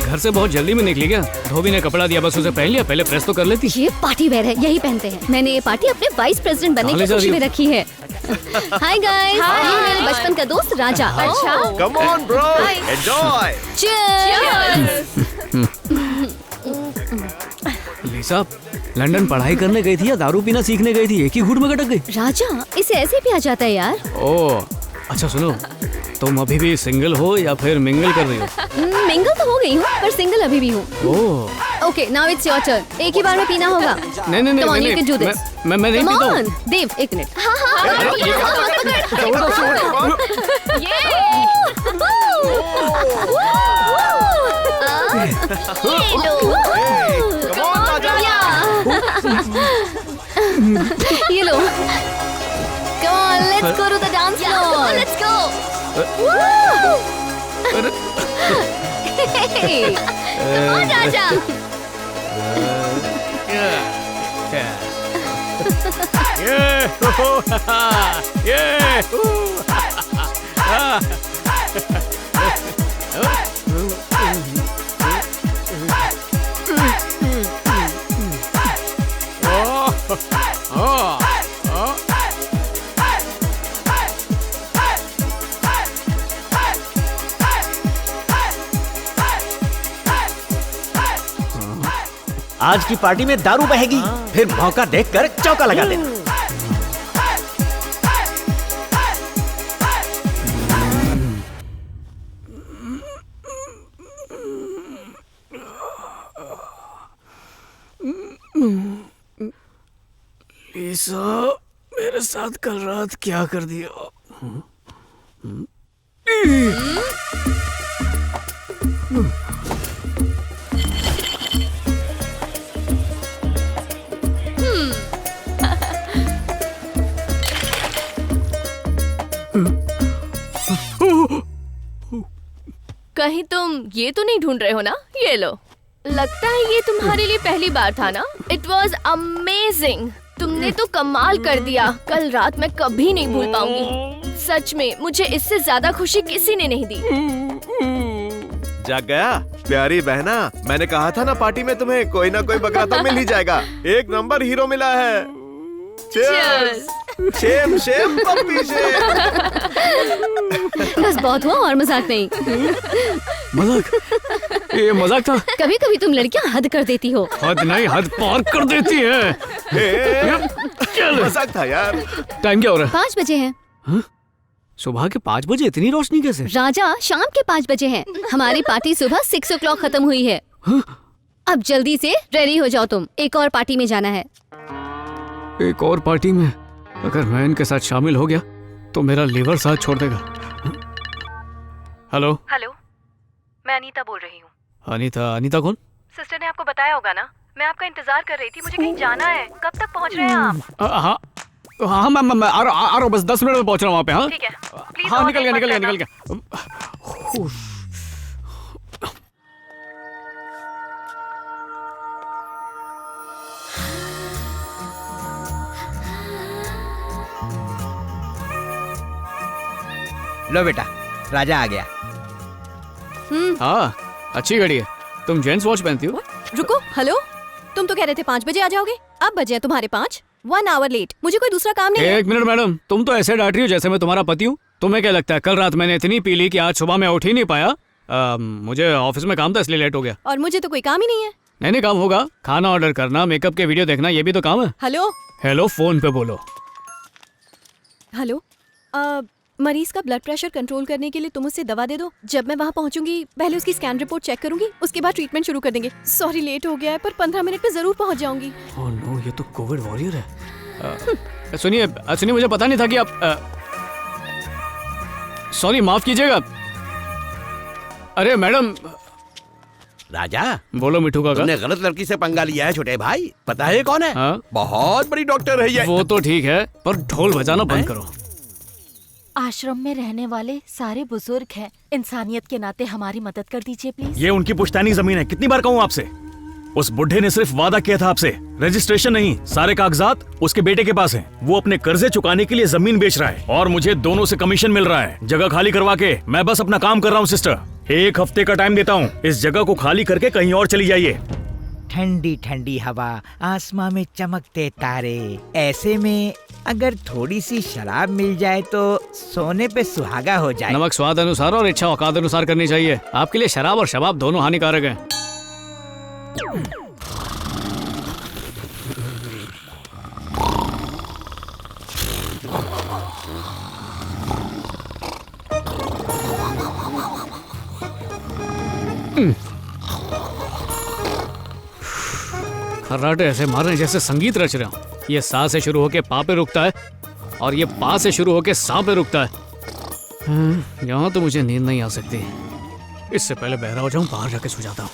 घर से बहुत जल्दी में निकली क्या? धोबी ने कपड़ा दिया, बस उसे पहन लिया। पहले प्रेस तो कर लेती। ये पार्टी वेयर है, यही पहनते हैं। मैंने ये पार्टी अपने वाइस प्रेसिडेंट बनने की खुशी में रखी है। हाय गाइस, ये मेरे बचपन का दोस्त राजा। अच्छा, come on bro, enjoy. Cheers. Lisa, London पढ़ाई करने गई थी या दारू पीना सीखने गई थी? एक ही घूंट में गटक गई। राजा, इसे ऐसे भी आ जाता है यार। ओह, अच्छा सुनो, तुम अभी भी सिंगल हो या फिर मिंगल कर रही हो? मिंगल तो हो गई हूँ, पर सिंगल अभी भी हूँ। Oh, okay, now it's your turn. एक ही बार में पीना होगा। नहीं नहीं नहीं, Come on, you can do this. मैं नहीं Come पीता on, हूँ। देव, एक मिनट। हाँ, ये लो। Come on, let's go to the dance floor. Let's go. Hey, come on, Raja. आज की पार्टी में दारू बहेगी, फिर मौका देखकर चौका लगा देना। लिसा, मेरे साथ कल रात क्या कर दिया? कहीं तुम ये तो नहीं ढूंढ रहे हो ना? ये लो, लगता है ये तुम्हारे लिए पहली बार था ना? It was amazing. तुमने तो कमाल कर दिया। कल रात मैं कभी नहीं भूल पाऊंगी। सच में मुझे इससे ज्यादा खुशी किसी ने नहीं दी। जाग गया प्यारी बहना, मैंने कहा था ना पार्टी में तुम्हें कोई ना कोई बकरा तो मिल ही जाएगा। एक नंबर हीरो मिला है। Cheers! Shem shame puppy shame. बस बहुत हुआ और मजाक नहीं। मजाक? ये मजाक था? कभी कभी तुम लड़कियां हद कर देती हो। हद नहीं, हद पार कर देती है। मजाक था यार। टाइम क्या हो रहा है? 5 बजे हैं। सुबह के 5 बजे? इतनी रोशनी कैसे? राजा, शाम के 5 बजे हैं। हमारी पार्टी सुबह 6 o'clock खत्म हुई है। अब जल्दी से रेडी हो जाओ, तुम एक और पार्टी में जाना है। एक और पार्टी में? अगर मैं इनके साथ शामिल हो गया तो मेरा लीवर साथ छोड़ देगा। हेलो हेलो, मैं अनीता बोल रही हूँ। अनीता? अनीता कौन? सिस्टर ने आपको बताया होगा ना, मैं आपका इंतजार कर रही थी। मुझे कहीं जाना है। कब तक पहुँच रहे हैं आप? हाँ हाँ, मैं आ रहा हूँ, बस 10 मिनट में पहुँच रहा हूँ वहाँ पे। हाँ ठीक है, प्लीज। हाँ, निकल गया। लो बेटा, राजा आ गया। हाँ, अच्छी घड़ी है। तुम जेंट्स वॉच पहनती हो? रुको, हेलो, तुम तो कह रहे थे 5 बजे आ जाओगे। अब बजे तुम्हारे 5, 1 hour लेट। मुझे कोई दूसरा काम नहीं है। एक मिनट मैडम, तुम तो ऐसे डांट रही हो जैसे मैं तुम्हारा पति हूँ। तुम्हें क्या लगता है कल रात मैंने इतनी पी ली कि आज सुबह मैं उठ ही नहीं पाया? मुझे ऑफिस में काम था इसलिए लेट हो गया। और मुझे तो कोई काम ही नहीं है। नहीं काम होगा। खाना ऑर्डर करना, मेकअप के वीडियो देखना, ये भी तो काम है। हेलो हेलो, फोन पे बोलो। हेलो, मरीज का ब्लड प्रेशर कंट्रोल करने के लिए तुम उससे दवा दे दो। जब मैं वहाँ पहुँचूंगी पहले उसकी स्कैन रिपोर्ट चेक करूंगी, उसके बाद ट्रीटमेंट शुरू कर देंगे। सॉरी लेट हो गया है, पर 15 मिनट में जरूर पहुँच जाऊंगी। ओह नो, ये तो कोविड वॉरियर है। सुनिए, मुझे पता नहीं था कि आप सॉरी, माफ कीजिएगा। अरे मैडम। राजा, बोलो मिठू काका। तुमने गलत लड़की से पंगा लिया है छोटे भाई। पता है कौन है? हाँ? बहुत बड़ी डॉक्टर है ये। वो तो ठीक है, पर ढोल बजाना बंद करो। आश्रम में रहने वाले सारे बुजुर्ग हैं। इंसानियत के नाते हमारी मदद कर दीजिए प्लीज। ये उनकी पुश्तैनी जमीन है, कितनी बार कहूँ आपसे? उस बुढ़े ने सिर्फ वादा किया था आपसे, रजिस्ट्रेशन नहीं, सारे कागजात उसके बेटे के पास हैं। वो अपने कर्जे चुकाने के लिए जमीन बेच रहा है और मुझे दोनों से कमीशन मिल रहा है। जगह खाली करवा के मैं बस अपना काम कर रहा हूँ सिस्टर। 1 हफ्ते का टाइम देता हूँ, इस जगह को खाली करके कहीं और चली जाइए। ठंडी ठंडी हवा, आसमां में चमकते तारे, ऐसे में अगर थोड़ी सी शराब मिल जाए तो सोने पे सुहागा हो जाए। नमक स्वाद अनुसार और इच्छा औकात अनुसार करनी चाहिए। आपके लिए शराब और शबाब दोनों हानिकारक हैं। खर्राटे ऐसे मार रहे हैं जैसे संगीत रच रहे हो। ये सा से शुरू होके पा पे रुकता है और ये पा से शुरू होके सा पे रुकता है। यहाँ तो मुझे नींद नहीं आ सकती। इससे पहले बहरा हो जाऊं, बाहर जाके सो जाता हूँ।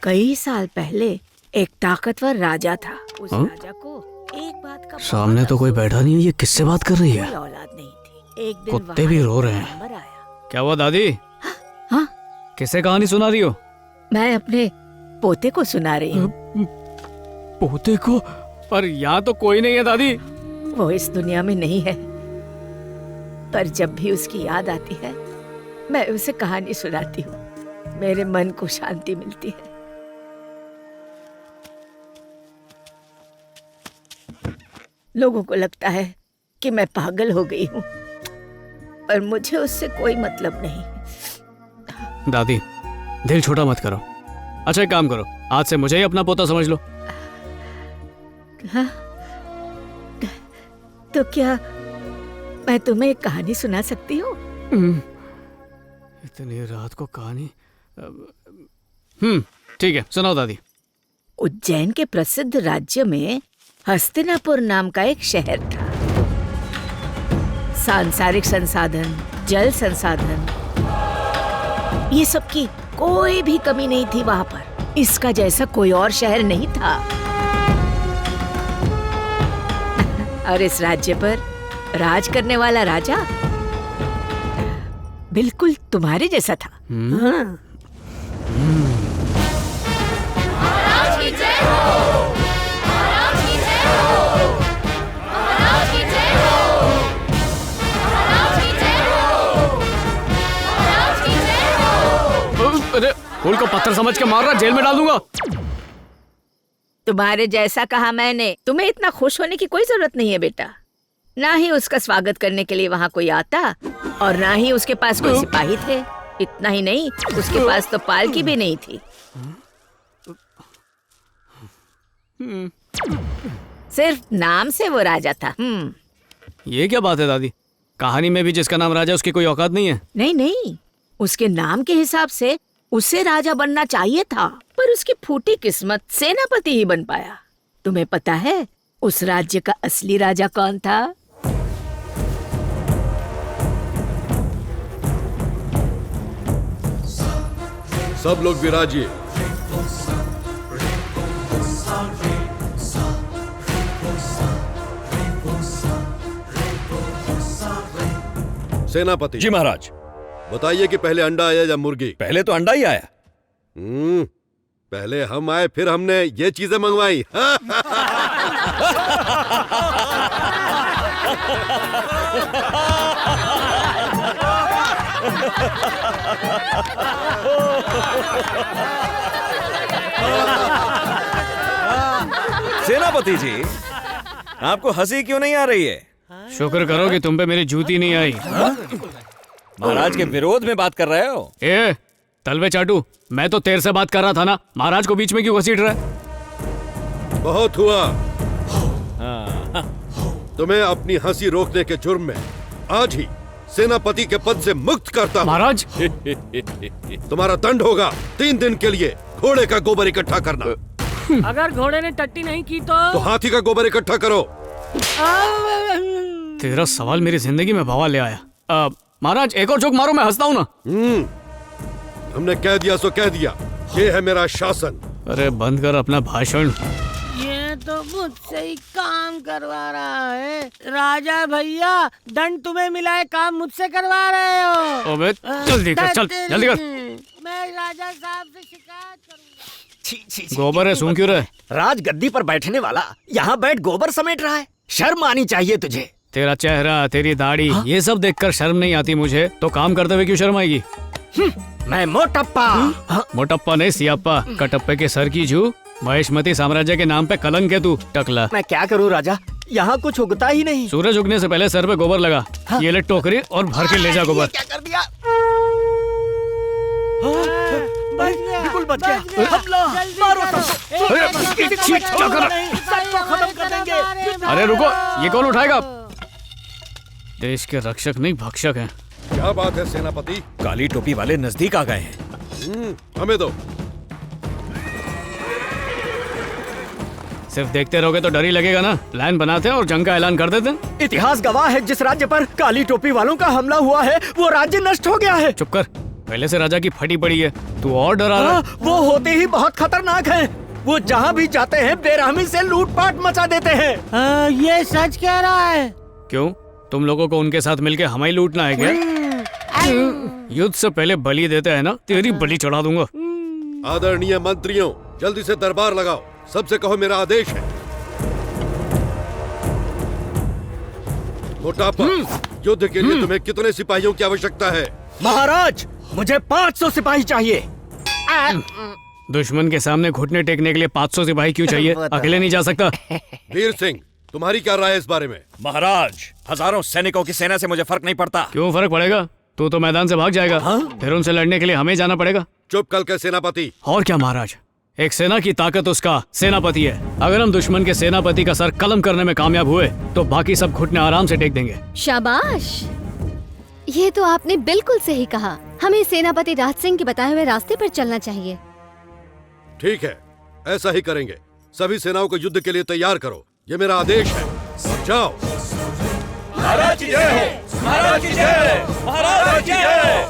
कई साल पहले एक ताकतवर राजा था। उस राजा को एक बात का सामने तो कोई बैठा नहीं है, ये किससे बात कर रही है? कोई औलाद नहीं थी। एक दिन कुत्ते भी रो रहे हैं। नंबर आया। क्या हुआ दादी? हाँ, किसे कहानी सुना रही हो? मैं अपने पोते को सुना रही हूँ। पोते को? पर यहाँ तो कोई नहीं है दादी। वो इस दुनिया में नहीं है, पर जब भी उसकी याद आती है मैं उसे कहानी सुनाती हूँ। मेरे मन को शांति मिलती है। लोगों को लगता है कि मैं पागल हो गई हूँ, पर मुझे उससे कोई मतलब नहीं। दादी, दिल छोटा मत करो। अच्छा एक काम करो, आज से मुझे ही अपना पोता समझ लो। हाँ? तो क्या मैं तुम्हें एक कहानी सुना सकती हूँ? इतनी रात को कहानी? ठीक है, सुनाओ दादी। उज्जैन के प्रसिद्ध राज्य में हस्तिनापुर नाम का एक शहर था। सांसारिक संसाधन, जल संसाधन, ये सब की कोई भी कमी नहीं थी वहां पर। इसका जैसा कोई और शहर नहीं था। और इस राज्य पर राज करने वाला राजा बिल्कुल तुम्हारे जैसा था। हाँ। अरे फूल को पत्थर समझ के मार रहा, जेल में डाल दूंगा। तुम्हारे जैसा कहा मैंने। तुम्हें इतना खुश होने की कोई जरूरत नहीं है बेटा। ना ही उसका स्वागत करने के लिए वहाँ कोई आता और ना ही उसके पास कोई सिपाही थे। इतना ही नहीं, उसके पास तो पालकी भी नहीं थी। सिर्फ नाम से वो राजा था। ये क्या बात है दादी? कहानी में भी जिसका नाम राजा उसकी कोई औकात नहीं है? नहीं नहीं, उसके नाम के हिसाब से उसे राजा बनना चाहिए था, पर उसकी फूटी किस्मत सेनापति ही बन पाया। तुम्हें पता है उस राज्य का असली राजा कौन था? सब लोग विराजिए। सेनापति जी महाराज। बताइए कि पहले अंडा आया या मुर्गी? पहले तो अंडा ही आया। पहले हम आए, फिर हमने ये चीजें मंगवाई। सेनापति जी, आपको हंसी क्यों नहीं आ रही है? शुक्र करो कि तुम पे मेरी जूती नहीं आई। महाराज के विरोध में बात कर रहे हो? ए तलवे चाटू, मैं तो तेरे से बात कर रहा था ना, महाराज को बीच में क्यों घसीट रहा है? बहुत हुआ। तुम्हें अपनी हंसी रोकने के जुर्म में आज ही सेनापति के पद से मुक्त करता हूं। महाराज तुम्हारा दंड होगा 3 दिन के लिए घोड़े का गोबर इकट्ठा करना। अगर घोड़े ने टट्टी नहीं की तो हाथी का गोबर इकट्ठा करो। तेरा सवाल मेरी जिंदगी में बवाल ले आया। महाराज एक और जोक मारो, मैं हंसता हूँ ना। हमने कह दिया सो कह दिया, ये है मेरा शासन। अरे बंद कर अपना भाषण। ये तो मुझसे ही काम करवा रहा है। राजा भैया, दंड तुम्हें मिला है, काम मुझसे करवा रहे हो। अबे जल्दी कर, चल जल्दी कर। मैं राजा साहब से शिकायत करूंगा। गोबर है, सूंघ क्यों रहा है? राज गद्दी पर बैठने वाला यहाँ बैठ गोबर समेट रहा है। शर्म आनी चाहिए तुझे। तेरा चेहरा, तेरी दाढ़ी, ये सब देखकर शर्म नहीं आती मुझे, तो काम करते हुए क्यों शर्म आएगी? मैं मोटप्पा। मोटप्पा नहीं, सियाप्पा। कटप्पे के सर की जू। महेशमती साम्राज्य के नाम पे कलंक है तू, टकला। मैं क्या करूँ राजा, यहाँ कुछ उगता ही नहीं। सूरज उगने से पहले सर पे गोबर लगा। ये ले टोकरी और भर के ले जा गोबर। क्या कर दिया? बिल्कुल बच गया। हमला, मारो सबको खत्म कर देंगे। अरे रुको, ये कौन उठाएगा? देश के रक्षक नहीं, भक्षक हैं। क्या बात है सेनापति? काली टोपी वाले नजदीक आ गए हैं। हमें दो। सिर्फ देखते रहोगे तो डर ही लगेगा ना। प्लान बनाते हैं और जंग का ऐलान कर देते हैं। इतिहास गवाह है, जिस राज्य पर काली टोपी वालों का हमला हुआ है वो राज्य नष्ट हो गया है। चुप कर, पहले से राजा की फटी पड़ी है, तू और डरा रहा है। वो होते ही बहुत खतरनाक हैं। वो जहाँ भी जाते हैं बेरहमी से लूटपाट मचा देते हैं। ये सच कह रहा है। क्यों, तुम लोगों को उनके साथ मिलके हमें लूटना है क्या? युद्ध से पहले बलि देते हैं ना, तेरी बलि चढ़ा दूंगा। आदरणीय मंत्रियों, जल्दी से दरबार लगाओ, सबसे कहो मेरा आदेश है। मोटापा, युद्ध के लिए तुम्हें कितने सिपाहियों की आवश्यकता है? महाराज, मुझे 500 सिपाही चाहिए। दुश्मन के सामने घुटने टेकने के लिए 500 सिपाही क्यों चाहिए? अकेले नहीं जा सकता। वीर सिंह, तुम्हारी क्या राय है इस बारे में? महाराज, हजारों सैनिकों की सेना से मुझे फर्क नहीं पड़ता। क्यों फर्क पड़ेगा? तू तो मैदान से भाग जाएगा। फिर उनसे लड़ने के लिए हमें जाना पड़ेगा। चुप कल के सेनापति। और क्या महाराज, एक सेना की ताकत उसका सेनापति है। अगर हम दुश्मन के सेनापति का सर कलम करने में कामयाब हुए तो बाकी सब घुटने आराम से टेक देंगे। शाबाश, ये तो आपने बिल्कुल सही कहा। हमें सेनापति राज सिंह के बताए हुए रास्ते पर चलना चाहिए। ठीक है, ऐसा ही करेंगे। सभी सेनाओं को युद्ध के लिए तैयार करो, ये मेरा आदेश है। और जाओ। महाराज की जय हो, महाराज की जय, महाराज की जय।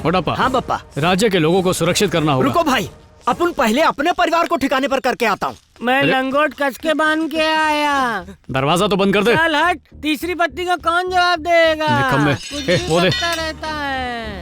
मोटापा, हाँ बप्पा। राज्य के लोगों को सुरक्षित करना होगा। रुको भाई, अपन पहले अपने परिवार को ठिकाने पर करके आता हूँ। मैं लंगोट कस के बांध के आया। दरवाजा तो बंद कर दे। चल हट, तीसरी पत्नी का कौन जवाब देगा? निकम्मे। कुछ भी वो दे। करता रहता है।